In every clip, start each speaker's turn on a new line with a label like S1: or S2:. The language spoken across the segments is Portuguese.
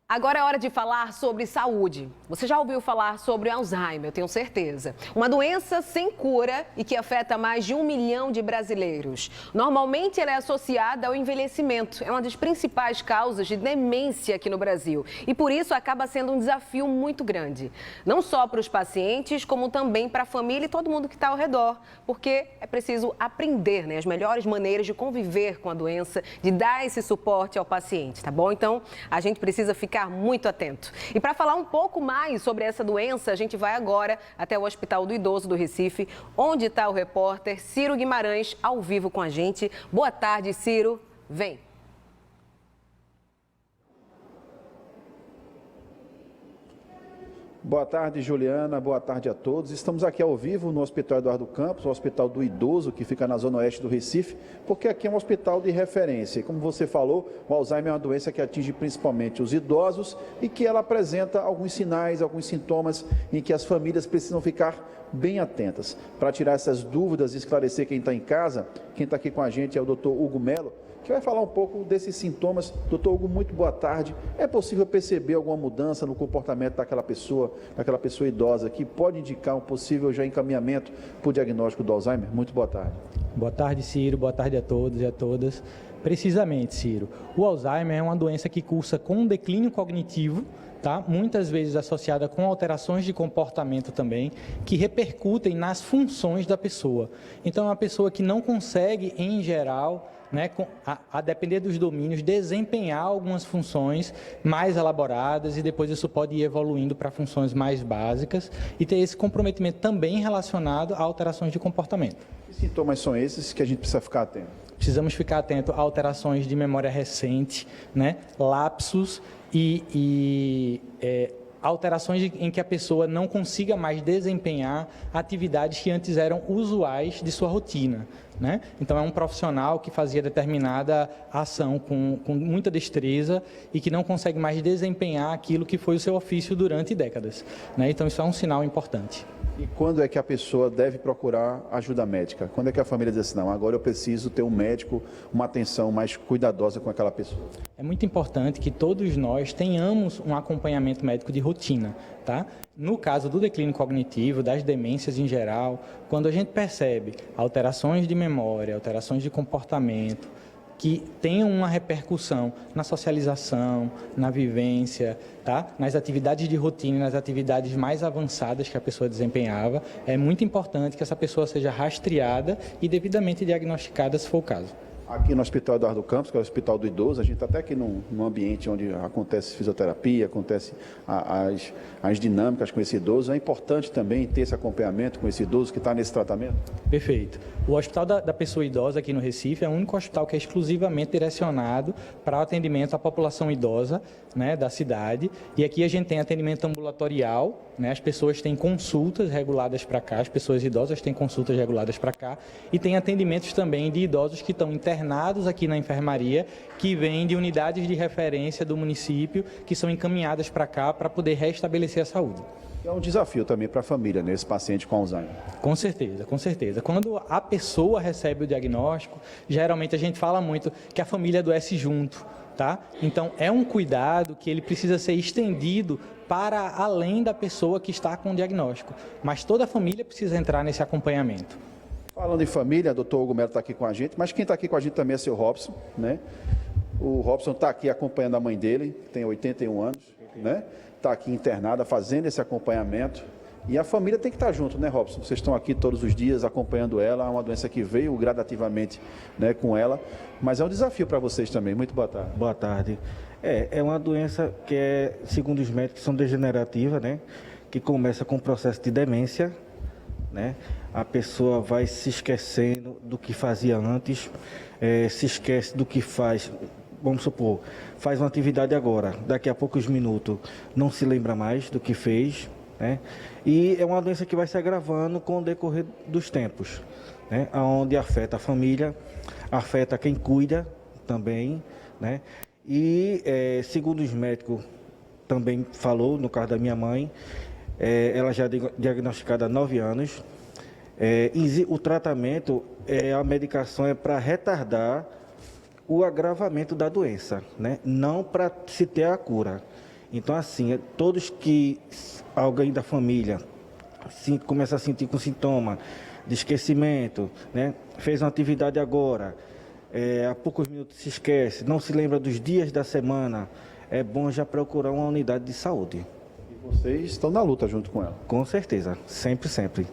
S1: Agora é hora de falar sobre saúde. Você já ouviu falar sobre Alzheimer, eu tenho certeza. Uma doença sem cura e que afeta mais de 1 milhão de brasileiros. Normalmente ela é associada ao envelhecimento. É uma das principais causas de demência aqui no Brasil. E por isso acaba sendo um desafio muito grande. Não só para os pacientes, como também para a família e todo mundo que está ao redor. Porque é preciso aprender, as melhores maneiras de conviver com a doença, de dar esse suporte ao paciente, tá bom? Então, a gente precisa ficar muito atento. E para falar um pouco mais sobre essa doença, a gente vai agora até o Hospital do Idoso do Recife, onde está o repórter Ciro Guimarães, ao vivo com a gente. Boa tarde, Ciro. Vem.
S2: Boa tarde, Juliana. Boa tarde a todos. Estamos aqui ao vivo no Hospital Eduardo Campos, o Hospital do Idoso, que fica na zona oeste do Recife, porque aqui é um hospital de referência. E como você falou, o Alzheimer é uma doença que atinge principalmente os idosos e que ela apresenta alguns sinais, alguns sintomas em que as famílias precisam ficar bem atentas. Para tirar essas dúvidas e esclarecer quem está em casa, quem está aqui com a gente é o Dr. Hugo Melo, que vai falar um pouco desses sintomas. Doutor Hugo, muito boa tarde. É possível perceber alguma mudança no comportamento daquela pessoa idosa que pode indicar um possível já encaminhamento para o diagnóstico do Alzheimer? Muito boa tarde.
S3: Boa tarde, Ciro. Boa tarde a todos e a todas. Precisamente, Ciro, o Alzheimer é uma doença que cursa com um declínio cognitivo, tá? Muitas vezes associada com alterações de comportamento também, que repercutem nas funções da pessoa. Então, é uma pessoa que não consegue, em geral, a depender dos domínios, desempenhar algumas funções mais elaboradas e depois isso pode ir evoluindo para funções mais básicas e ter esse comprometimento também relacionado a alterações de comportamento.
S2: Que sintomas são esses que a gente precisa ficar atento?
S3: Precisamos ficar atento a alterações de memória recente, lapsos e alterações em que a pessoa não consiga mais desempenhar atividades que antes eram usuais de sua rotina. Então, é um profissional que fazia determinada ação com muita destreza e que não consegue mais desempenhar aquilo que foi o seu ofício durante décadas. Então, isso é um sinal importante.
S2: E quando é que a pessoa deve procurar ajuda médica? Quando é que a família diz assim, não, agora eu preciso ter um médico, uma atenção mais cuidadosa com aquela pessoa?
S3: É muito importante que todos nós tenhamos um acompanhamento médico de rotina, tá? No caso do declínio cognitivo, das demências em geral, quando a gente percebe alterações de memória, alterações de comportamento, que tenham uma repercussão na socialização, na vivência, tá? Nas atividades de rotina, nas atividades mais avançadas que a pessoa desempenhava, é muito importante que essa pessoa seja rastreada e devidamente diagnosticada, se for o caso.
S2: Aqui no Hospital Eduardo Campos, que é o Hospital do Idoso, a gente está até aqui num ambiente onde acontece fisioterapia, acontece as dinâmicas com esse idoso. É importante também ter esse acompanhamento com esse idoso que está nesse tratamento?
S3: Perfeito. O Hospital da Pessoa Idosa aqui no Recife é o único hospital que é exclusivamente direcionado para o atendimento à população idosa, da cidade. E aqui a gente tem atendimento ambulatorial, as pessoas têm consultas reguladas para cá, as pessoas idosas têm consultas reguladas para cá, e tem atendimentos também de idosos que estão internados aqui na enfermaria, que vêm de unidades de referência do município, que são encaminhadas para cá para poder restabelecer a saúde.
S2: É um desafio também para a família, esse paciente com Alzheimer.
S3: Com certeza, com certeza. Quando a pessoa recebe o diagnóstico, geralmente a gente fala muito que a família adoece junto, tá? Então, é um cuidado que ele precisa ser estendido para além da pessoa que está com o diagnóstico. Mas toda a família precisa entrar nesse acompanhamento.
S2: Falando em família, o doutor Hugo Melo está aqui com a gente, mas quem está aqui com a gente também é seu Robson, O Robson está aqui acompanhando a mãe dele, que tem 81 anos, Está aqui internada, fazendo esse acompanhamento. E a família tem que estar junto, Robson? Vocês estão aqui todos os dias acompanhando ela, é uma doença que veio gradativamente com ela, mas é um desafio para vocês também. Muito boa tarde.
S4: Boa tarde. É uma doença que segundo os médicos, são degenerativa, que começa com o processo de demência, A pessoa vai se esquecendo do que fazia antes, se esquece do que faz. Vamos supor, faz uma atividade agora, daqui a poucos minutos não se lembra mais do que fez, E é uma doença que vai se agravando com o decorrer dos tempos, onde afeta a família, afeta quem cuida também, E segundo os médicos também falou, no caso da minha mãe, ela já é diagnosticada há 9 anos, o tratamento, a medicação é para retardar o agravamento da doença, não para se ter a cura. Então, assim, todos que alguém da família começa a sentir com sintoma de esquecimento, né? Fez uma atividade agora, há poucos minutos se esquece, não se lembra dos dias da semana, é bom já procurar uma unidade de saúde.
S2: E vocês estão na luta junto com ela?
S4: Com certeza, sempre, sempre.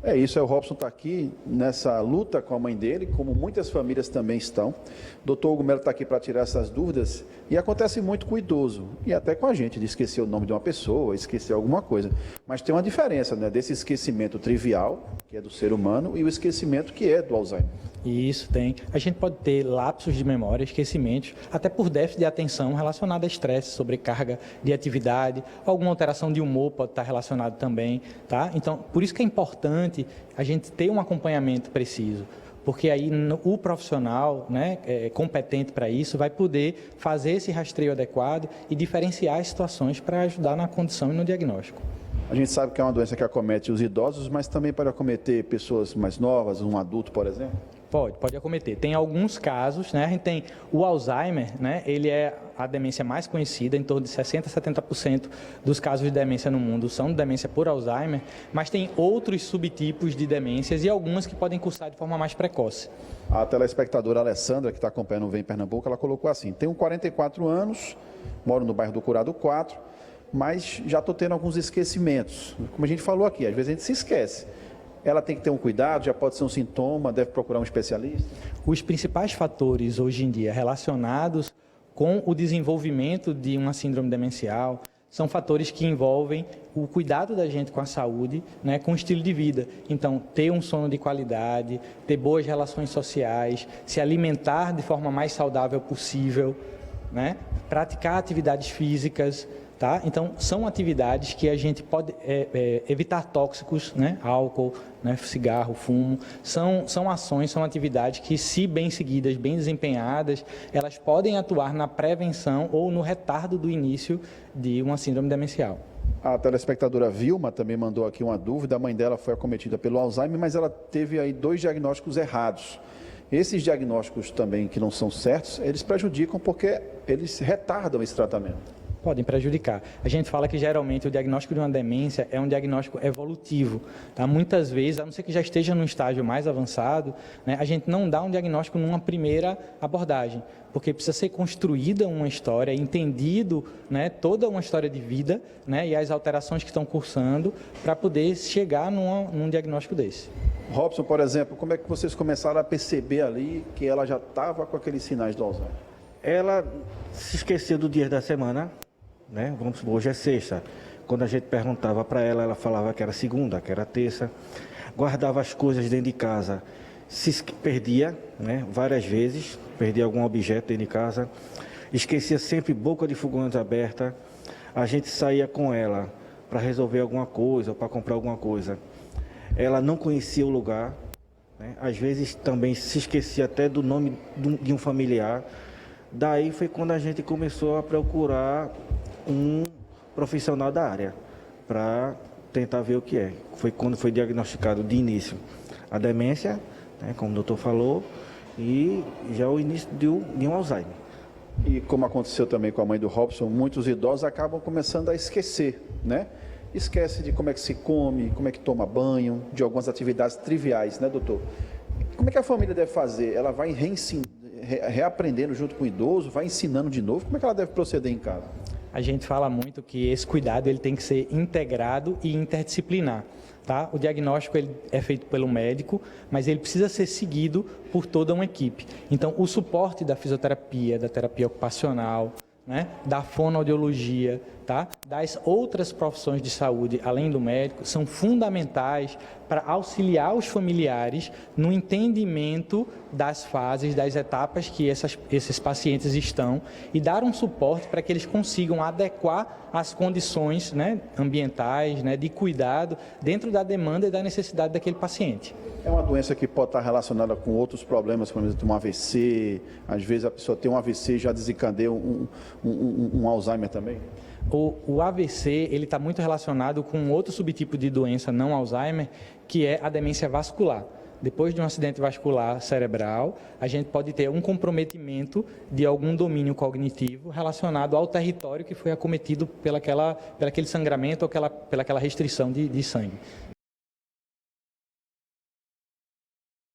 S2: É isso, o Robson está aqui nessa luta com a mãe dele, como muitas famílias também estão. Doutor Hugo Melo está aqui para tirar essas dúvidas e acontece muito com o idoso e até com a gente, de esquecer o nome de uma pessoa, esquecer alguma coisa. Mas tem uma diferença, né, desse esquecimento trivial, que é do ser humano, e o esquecimento que é do Alzheimer.
S3: Isso tem. A gente pode ter lapsos de memória, esquecimentos, até por déficit de atenção relacionado a estresse, sobrecarga de atividade, alguma alteração de humor pode estar relacionado também, tá? Então, por isso que é importante a gente ter um acompanhamento preciso, porque aí o profissional, né, competente para isso vai poder fazer esse rastreio adequado e diferenciar as situações para ajudar na condição e no diagnóstico.
S2: A gente sabe que é uma doença que acomete os idosos, mas também pode acometer pessoas mais novas, um adulto, por exemplo?
S3: Pode acometer. Tem alguns casos, né? A gente tem o Alzheimer, né? Ele é a demência mais conhecida, em torno de 60% a 70% dos casos de demência no mundo são de demência por Alzheimer, mas tem outros subtipos de demências e algumas que podem cursar de forma mais precoce.
S2: A telespectadora Alessandra, que está acompanhando o Vem Pernambuco, ela colocou assim: tenho 44 anos, moro no bairro do Curado 4, mas já estou tendo alguns esquecimentos. Como a gente falou aqui, às vezes a gente se esquece. Ela tem que ter um cuidado, já pode ser um sintoma, deve procurar um especialista?
S3: Os principais fatores hoje em dia relacionados com o desenvolvimento de uma síndrome demencial são fatores que envolvem o cuidado da gente com a saúde, né, com o estilo de vida. Então, ter um sono de qualidade, ter boas relações sociais, se alimentar de forma mais saudável possível, né, praticar atividades físicas. Tá? Então, são atividades que a gente pode evitar tóxicos, né? Álcool, né? Cigarro, fumo. São ações, são atividades que, se bem seguidas, bem desempenhadas, elas podem atuar na prevenção ou no retardo do início de uma síndrome demencial.
S2: A telespectadora Vilma também mandou aqui uma dúvida. A mãe dela foi acometida pelo Alzheimer, mas ela teve aí 2 diagnósticos errados. Esses diagnósticos também que não são certos, eles prejudicam porque eles retardam esse tratamento.
S3: Podem prejudicar. A gente fala que geralmente o diagnóstico de uma demência é um diagnóstico evolutivo. Tá? Muitas vezes, a não ser que já esteja num estágio mais avançado, né, a gente não dá um diagnóstico numa primeira abordagem, porque precisa ser construída uma história, entendido, né, toda uma história de vida, né, e as alterações que estão cursando para poder chegar num diagnóstico desse.
S2: Robson, por exemplo, como é que vocês começaram a perceber ali que ela já estava com aqueles sinais do Alzheimer?
S4: Ela se esqueceu do dia da semana, né? Vamos supor, hoje é sexta. Quando a gente perguntava para ela, ela falava que era segunda, que era terça. Guardava as coisas dentro de casa, se perdia, né? Várias vezes, perdia algum objeto dentro de casa. Esquecia sempre boca de fogão aberta. A gente saía com ela para resolver alguma coisa, ou para comprar alguma coisa. Ela não conhecia o lugar, né? Às vezes também se esquecia até do nome de um familiar. Daí foi quando a gente começou a procurar um profissional da área para tentar ver o que é. Foi quando foi diagnosticado de início a demência, né, como o doutor falou, e já o início de um Alzheimer.
S2: E como aconteceu também com a mãe do Robson, muitos idosos acabam começando a esquecer, né? Esquece de como é que se come, como é que toma banho, de algumas atividades triviais, né, doutor? Como é que a família deve fazer? Ela vai reaprendendo junto com o idoso, vai ensinando de novo? Como é que ela deve proceder em casa?
S3: A gente fala muito que esse cuidado ele tem que ser integrado e interdisciplinar. Tá? O diagnóstico ele é feito pelo médico, mas ele precisa ser seguido por toda uma equipe. Então, o suporte da fisioterapia, da terapia ocupacional, né, da fonoaudiologia, tá, das outras profissões de saúde, além do médico, são fundamentais para auxiliar os familiares no entendimento das fases, das etapas que esses pacientes estão e dar um suporte para que eles consigam adequar as condições, né, ambientais, né, de cuidado dentro da demanda e da necessidade daquele paciente.
S2: É uma doença que pode estar relacionada com outros problemas, por exemplo, um AVC. Às vezes a pessoa tem um AVC e já desencadeia um Alzheimer também?
S3: O AVC ele está muito relacionado com outro subtipo de doença não Alzheimer, que é a demência vascular. depois de um acidente vascular cerebral, a gente pode ter um comprometimento de algum domínio cognitivo relacionado ao território que foi acometido pelaquele sangramento ou pelaquela restrição de sangue.